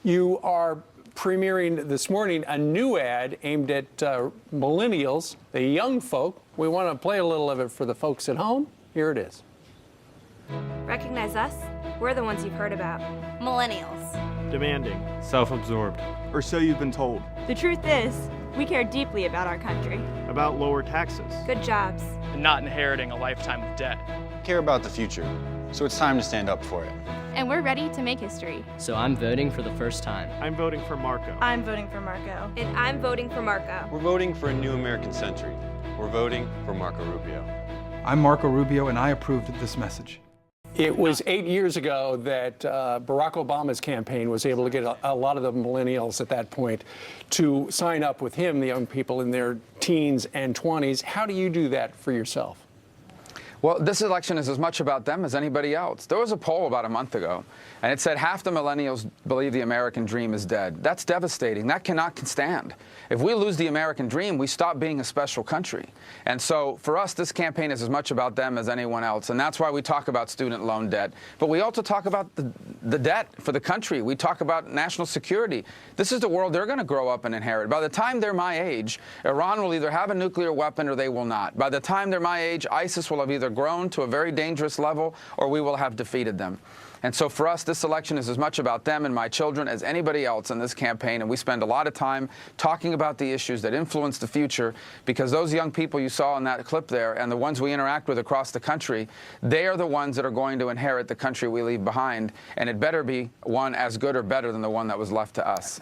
You are premiering this morning a new ad aimed at millennials, the young folk. We want to play a little of it for the folks at home. Here it is. Recognize us? We're the ones you've heard about. Millennials. Demanding. Self-absorbed. Or so you've been told. The truth is, we care deeply about our country. About lower taxes. Good jobs. And not inheriting a lifetime of debt. Care about the future, so it's time to stand up for it. And we're ready to make history. So I'm voting for the first time. I'm voting for Marco. I'm voting for Marco. And I'm voting for Marco. We're voting for a new American century. We're voting for Marco Rubio. I'm Marco Rubio, and I approved of this message. It was 8 years ago that Barack Obama's campaign was able to get a lot of the millennials at that point to sign up with him, the young people in their teens and 20s. How do you do that for yourself? Well, this election is as much about them as anybody else. There was a poll about a month ago, and it said half the millennials believe the American dream is dead. That's devastating. That cannot stand. If we lose the American dream, we stop being a special country. And so for us, this campaign is as much about them as anyone else, and that's why we talk about student loan debt. But we also talk about the debt for the country. We talk about national security. This is the world they're going to grow up and inherit. By the time they're my age, Iran will either have a nuclear weapon or they will not. By the time they're my age, ISIS will have either grown to a very dangerous level or we will have defeated them. And so for us, this election is as much about them and my children as anybody else in this campaign, and we spend a lot of time talking about the issues that influence the future, because those young people you saw in that clip there and the ones we interact with across the country, they are the ones that are going to inherit the country we leave behind, and it better be one as good or better than the one that was left to us.